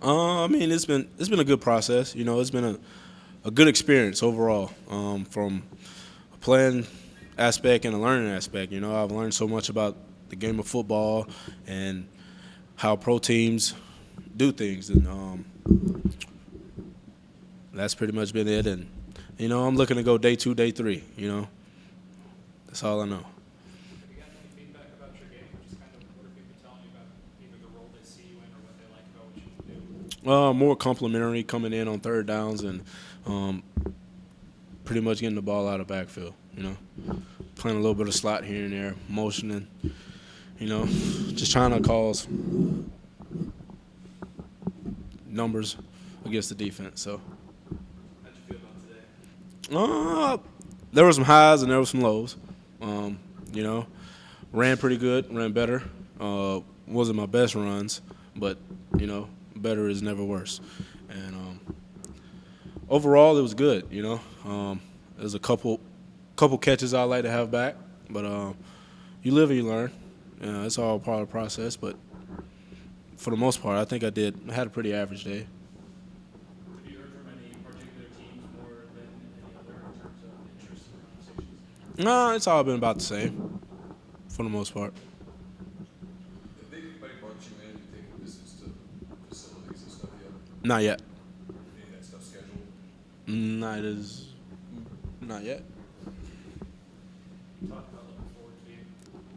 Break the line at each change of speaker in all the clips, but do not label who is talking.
I mean, it's been a good process. It's been a good experience overall, from a playing aspect and a learning aspect. I've learned so much about the game of football and how pro teams do things, and that's pretty much been it. And I'm looking to go day 2, day 3. That's all I know.
Have you gotten any feedback about your game, or just kind of what are people telling you about either the role they see you in or what they like about what you do?
More complimentary coming in on third downs and um, pretty much getting the ball out of backfield. Playing a little bit of slot here and there, motioning. Just trying to cause numbers against the defense. So
How'd you feel about today?
there were some highs and there were some lows. Um, you know, ran pretty good, ran better. Wasn't my best runs, but better is never worse. And overall, it was good. There's a couple catches I like to have back, but you live and you learn. It's all part of the process. But for the most part, I think I had a pretty average day.
Have you heard from any particular teams more than any other in terms of interest or conversations?
No, it's all been about the same for the most part.
Have anybody brought you in to take visits to facilities and stuff yet?
Not yet.
Any of that stuff scheduled?
Not yet.
Talk about looking forward to being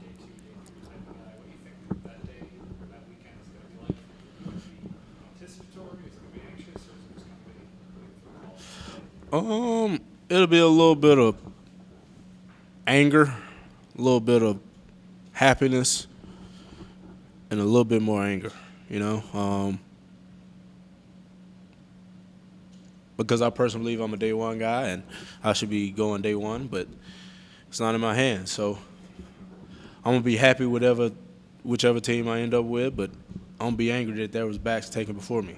day 2, day 3 type of guy. What do you think that day or that weekend is going to be like? Is it going to be anticipatory? Is it going to be anxious? Or is it just going to be waiting for the call?
It'll be a little bit of anger, a little bit of happiness, and a little bit more anger. Because I personally believe I'm a day one guy and I should be going day one, but it's not in my hands. So I'm gonna be happy with whichever team I end up with, but I'm gonna be angry that there was backs taken before me.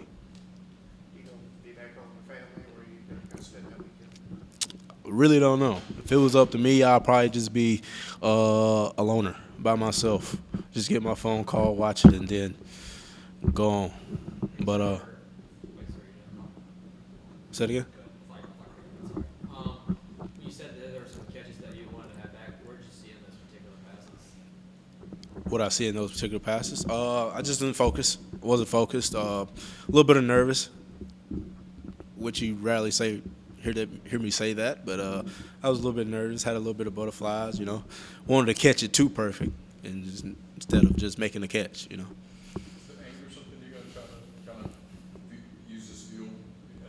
You gonna be back home with family, or you gonna kind of spend that weekend?
Really don't know. If it was up to me, I'd probably just be a loner by myself. Just get my phone call, watch it, and then go on. But say it again.
You said that there were some catches that you wanted to have back. Where did you see in those particular passes?
What I see in those particular passes, I just didn't focus. Wasn't focused. A little bit of nervous, which you rarely hear me say that, but I was a little bit nervous. Had a little bit of butterflies. Wanted to catch it too perfect, and instead of just making a catch.
Is the anger something you're going to try to kind of use this field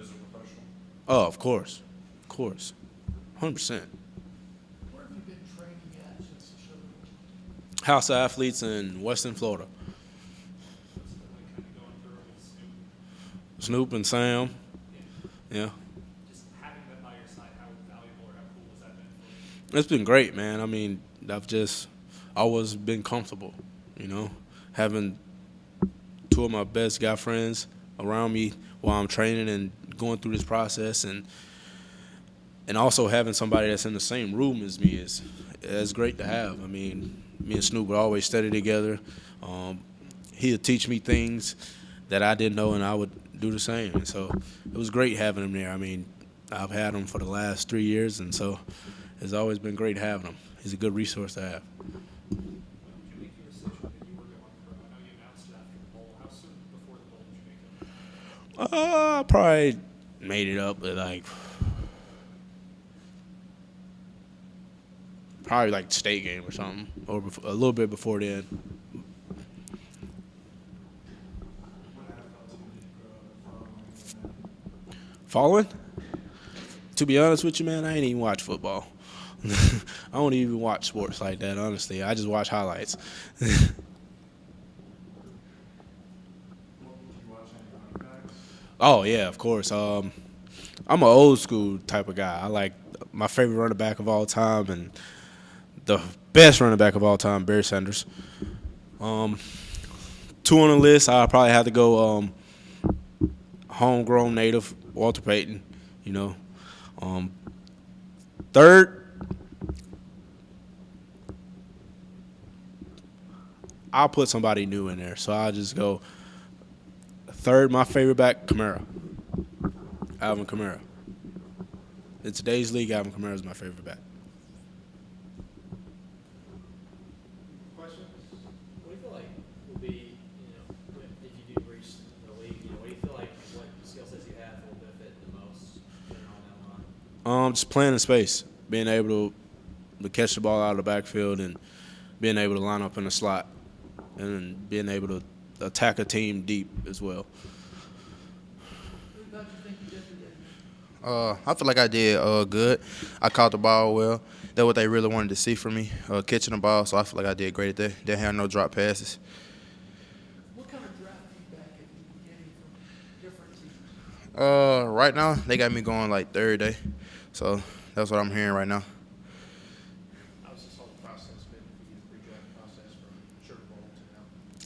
as a professional?
Oh, of course, 100%.
Where have you been training at since the show?
House of Athletes in Western Florida.
What's it like kind of going through it with Snoop?
Snoop and Sam. Yeah.
Just having them by your side, how valuable or how cool has that been for you?
It's been great, man. I mean, I've just always been comfortable, having two of my best guy friends around me while I'm training and going through this process, and also having somebody that's in the same room as me is great to have. I mean, me and Snoop would always study together. He'd teach me things that I didn't know, and I would do the same. And so it was great having him there. I mean, I've had him for the last 3 years, and so it's always been great having him. He's a good resource to have.
When did you make your decision that you were going pro? I know you announced it after the bowl. How soon before the bowl did you make it?
I probably made it up at probably like state game or something, or a little bit before then. Following? To be honest with you, man, I ain't even watch football. I don't even watch sports like that, honestly. I just watch highlights. Oh, yeah, of course. I'm an old school type of guy. I like my favorite running back of all time and the best running back of all time, Barry Sanders. 2 on the list, I probably have to go homegrown native, Walter Payton. Third, I'll put somebody new in there. So I'll just go Third, my favorite back, Kamara. Alvin Kamara. In today's league, Alvin Kamara is my favorite back.
Questions?
What do you feel like will be, if you do reach the league, what do you feel like what skill sets you have will benefit the most on that line?
Just playing in space, being able to catch the ball out of the backfield and being able to line up in the slot and being able to attack a team deep as well.
How'd you think you did today?
I feel like I did good. I caught the ball well. That's what they really wanted to see from me, catching the ball. So I feel like I did great today. Didn't have no drop passes.
What kind of draft feedback have you been getting from different teams?
Right now they got me going like third day, so that's what I'm hearing right now.
How's this whole process been for you, the pre-draft process from Sugar Bowl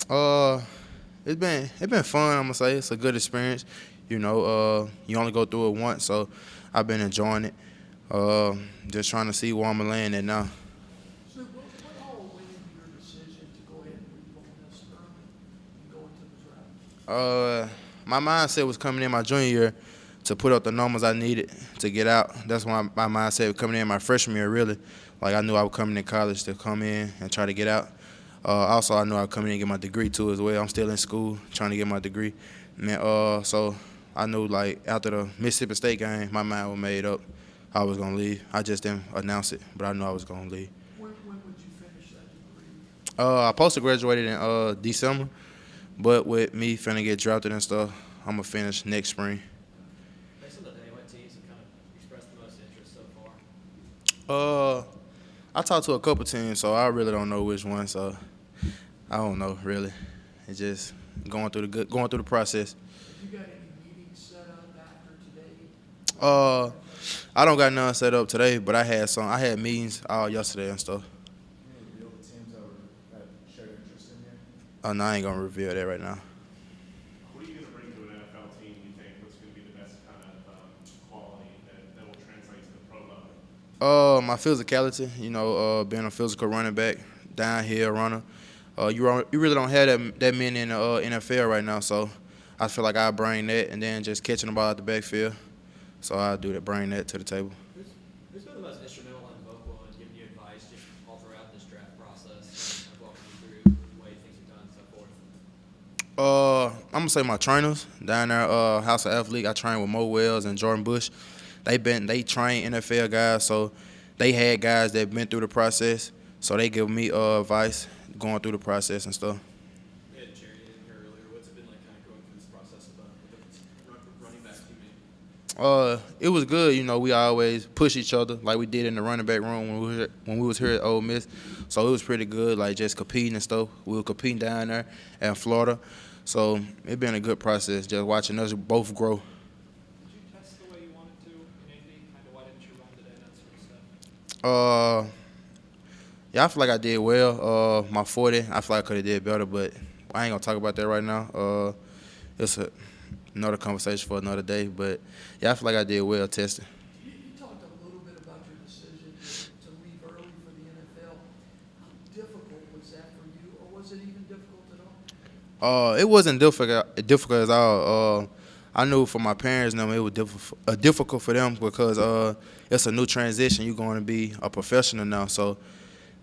to now?
It's been fun. I'm gonna say it's a good experience. You only go through it once, so I've been enjoying it. Just trying to see where I'm gonna land at now.
Snoop, what all went into your decision to go ahead and move on this early and go into the draft?
My mindset was coming in my junior year to put up the numbers I needed to get out. That's why my mindset was coming in my freshman year, really. Like, I knew I was coming in college to come in and try to get out. Also, I knew I was coming in and get my degree, too, as well. I'm still in school trying to get my degree. So I knew, like, after the Mississippi State game, my mind was made up. I was going to leave. I just didn't announce it, but I knew I was going to leave.
When would you finish that degree?
I supposed to graduated in December, but with me finna get drafted and stuff, I'm going to finish next spring.
Based on the day, what teams have kind of expressed the most interest so far?
I talked to a couple teams, so I really don't know which one. So I don't know really. It's just going through the process.
Have you got any meetings set up after today?
I don't got none set up today, but I had meetings all yesterday and stuff.
Can you reveal the teams that showed interest in you?
No, I ain't gonna reveal that right now.
What are you going to bring to an NFL team, you think? What's going to be the best kind of quality that will translate to the pro level?
My physicality, being a physical running back, downhill runner. You really don't have that many in the NFL right now, so I feel like I bring that, and then just catching the ball at the backfield. So I bring that to the table.
Who's been the most instrumental and vocal in giving you advice just all throughout this draft process and walking you through the way things are done and so forth?
I'm gonna say my trainers down there, House of Athletics. I train with Mo Wells and Jordan Bush. They train NFL guys, so they had guys that been through the process. So they give me advice going through the process and stuff.
We had Jerrion in here earlier. What's it been like kind of going through this process with the running back teammate?
It was good. We always push each other like we did in the running back room when we was here at Ole Miss. So it was pretty good, like just competing and stuff. We were competing down there in Florida. So it been a good process, just watching us both grow.
Did you test the way you wanted to in Indy? Kind of why didn't you run today, that sort of stuff?
Yeah, I feel like I did well. My 40, I feel like I could have did better, but I ain't gonna talk about that right now. It's another conversation for another day. But yeah, I feel like I did well testing.
You talked a little bit about your decision to leave early for the NFL. How difficult was that for you, or was it even difficult at all?
It wasn't difficult at all. I knew for my parents, it was difficult for them because it's a new transition. You're going to be a professional now, so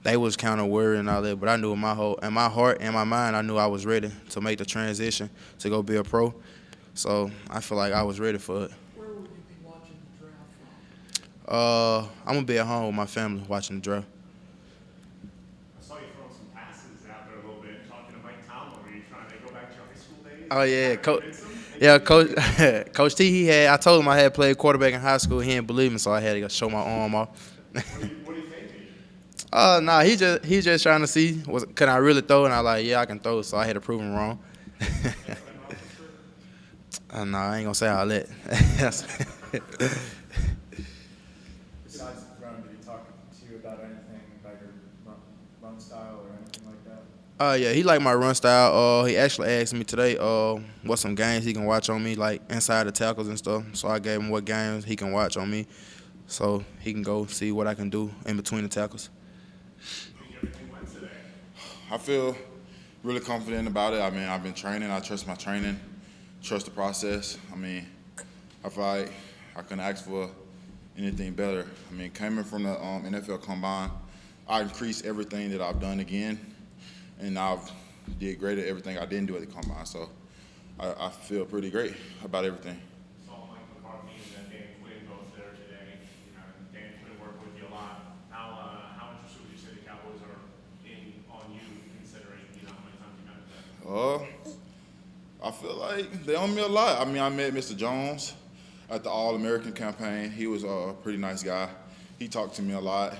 they was kind of worried and all that. But I knew in my heart and my mind, I knew I was ready to make the transition to go be a pro. So I feel like I was ready for it.
Where will you be watching the draft from?
I'm gonna be at home with my family watching the draft.
I saw you throwing some passes out there a little bit, talking to Mike Tomlin. Were you trying to go back to your high school days?
Oh yeah,
Coach.
Coach T. I told him I had played quarterback in high school. He didn't believe me, so I had to go show my arm off.
What do you think?
Nah, he just trying to see can I really throw, and I like, yeah, I can throw, so I had to prove him wrong. Nah, I ain't gonna say all that.
Besides the throne, did he talk to you about anything, about your run style or anything like that?
Yeah, he liked my run style. He actually asked me today what some games he can watch on me, like inside the tackles and stuff. So I gave him what games he can watch on me, so he can go see what I can do in between the tackles.
I feel really confident about it. I mean, I've been training. I trust my training. trust the process. I mean, I feel like I couldn't ask for anything better. I mean, coming from the NFL Combine, I increased everything that I've done again, and I've did great at everything I didn't do at the Combine. So I feel pretty great about everything.
Saw Mike McCarthy and Dan Quinn both there today. You know, Dan Quinn worked with you a lot. How interested would you say the Cowboys are on you, considering how many times you met them?
I feel like they own me a lot. I mean, I met Mr. Jones at the All-American campaign. He was a pretty nice guy. He talked to me a lot.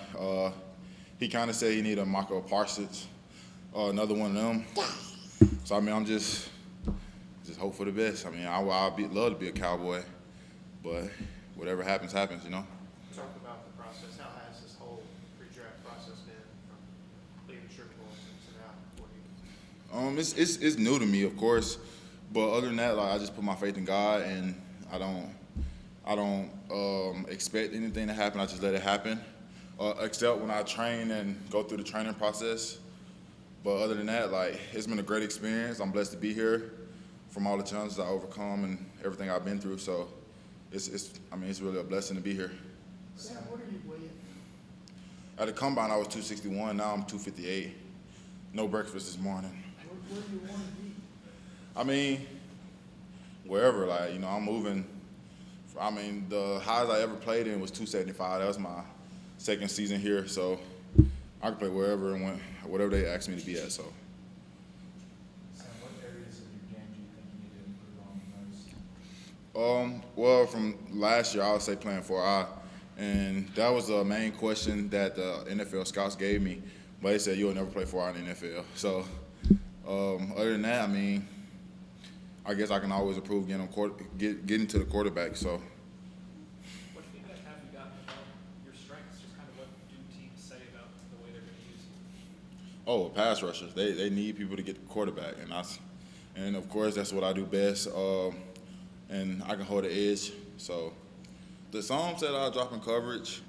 He kind of said he needed a Michael Parsons, another one of them. So, I mean, I'm just hope for the best. I mean, I'd love to be a Cowboy, but whatever happens, happens,
Talk about the process. How has this whole pre-draft process been from leaving Sugar Bowl to now for you?
It's new to me, of course, but other than that, like I just put my faith in God, and I don't expect anything to happen. I just let it happen, except when I train and go through the training process. But other than that, like it's been a great experience. I'm blessed to be here from all the challenges I overcome and everything I've been through. So it's really a blessing to be here.
Sam, what are you weighing?
At the Combine, I was 261. Now I'm 258. No breakfast this morning.
Where do you want to be?
I mean, wherever. Like, I'm moving. I mean, the highest I ever played in was 275. That was my second season here. So I can play wherever and whatever they ask me to be at. So.
Sam, what areas of your game do you think you need to improve on the most?
Well, from last year, I would say playing 4I. And that was the main question that the NFL scouts gave me. But they said, you'll never play 4I in the NFL. So, other than that, I mean, I guess I can always improve getting to the quarterback. So,
What feedback have you gotten about your strengths? Just kind of what do teams say about the way they're going to use you?
pass rushers. They need people to get the quarterback. And of course, that's what I do best. And I can hold the edge. So, some said I'll drop in coverage.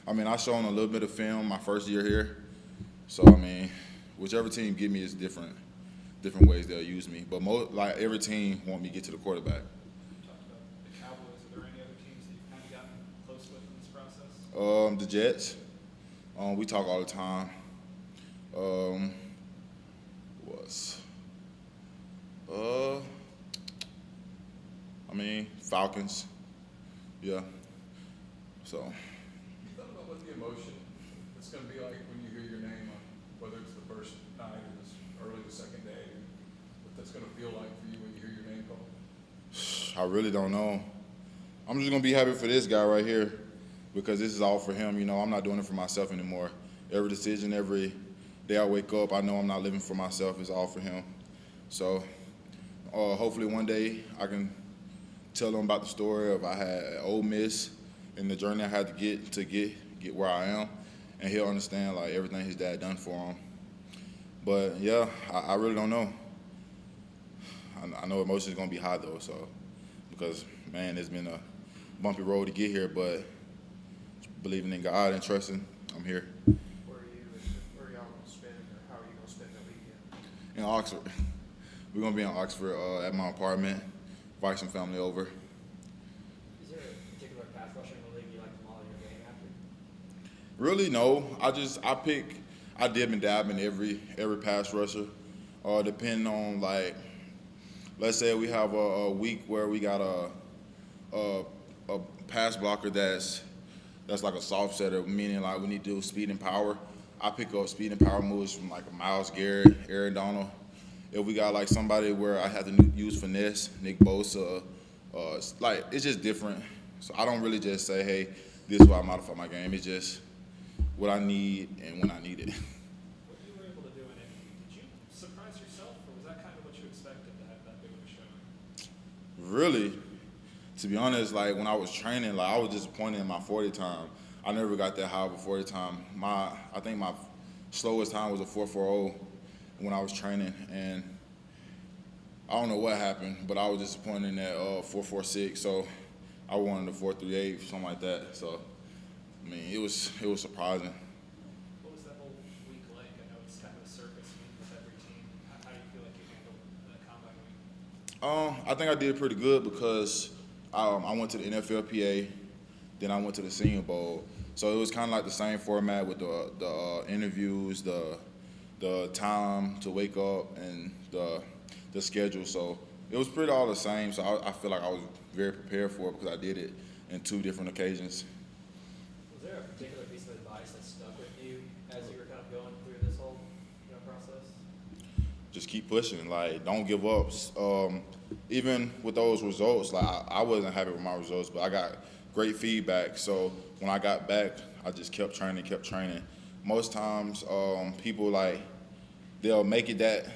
I mean, I shown a little bit of film my first year here. So, I mean, whichever team give me is different ways they'll use me. But every team want me to get to the quarterback.
You talked about the Cowboys. Are there any other teams that you've kind of gotten close with in this process?
The Jets. We talk all the time. Falcons. Yeah. So.
You thought about what the emotion it's going to be like when you hear your name, whether it's the first night or this early the second day, and what that's going to feel like for you when you hear your name called?
I really don't know. I'm just going to be happy for this guy right here because this is all for him. I'm not doing it for myself anymore. Every decision, every day I wake up, I know I'm not living for myself. It's all for him. So hopefully one day I can tell him about the story of I had at Ole Miss and the journey I had to get where I am, and he'll understand like everything his dad done for him. But yeah, I really don't know. I know emotions gonna be high though, so because man, it's been a bumpy road to get here, but believing in God and trusting, I'm here.
Where are y'all going to spend, or how are you going to spend the weekend?
In Oxford. We're gonna be in Oxford at my apartment, invite some family over.
Is there a particular pass rusher in the league you like to model your game after?
Really, no. I dib and dab in every pass rusher, depending on like, let's say we have a week where we got a pass blocker that's like a soft setter, meaning like we need to do speed and power. I pick up speed and power moves from like a Myles Garrett, Aaron Donald. If we got like somebody where I have to use finesse, Nick Bosa, it's just different. So I don't really just say, hey, this is why I modify my game. It's just what I need and when I need it.
What you were able to do in it, did you surprise yourself, or was that kind of what you expected to have that big of a showing?
Really, to be honest, like when I was training, like I was disappointed in my 40 time. I never got that high of a 40 time. I think my slowest time was a 4.40 when I was training, and I don't know what happened, but I was disappointed in that 4.46. So I wanted a 4.38, something like that. So I mean, it was surprising.
What was that whole week like? I know it's kind of a circus week with every team. How do you feel like you handled the combine week?
I think I did pretty good because I went to the NFLPA, then I went to the Senior Bowl. So it was kind of like the same format with the interviews, the time to wake up, and the schedule. So it was pretty all the same. So I feel like I was very prepared for it because I did it in 2 different occasions.
Was there a particular piece of advice that stuck with you as you were kind of going through this whole process?
Just keep pushing. Like, don't give up. Even with those results, like I wasn't happy with my results, but I got great feedback. So when I got back, I just kept training. Most times, people they'll make it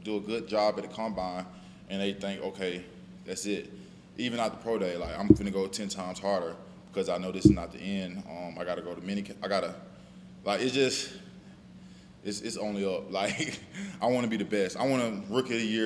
do a good job at the combine, and they think, okay, that's it. Even at the pro day, like I'm finna go 10 times harder because I know this is not the end. I gotta go to it's only up. Like I want to be the best. I want to rookie of the year.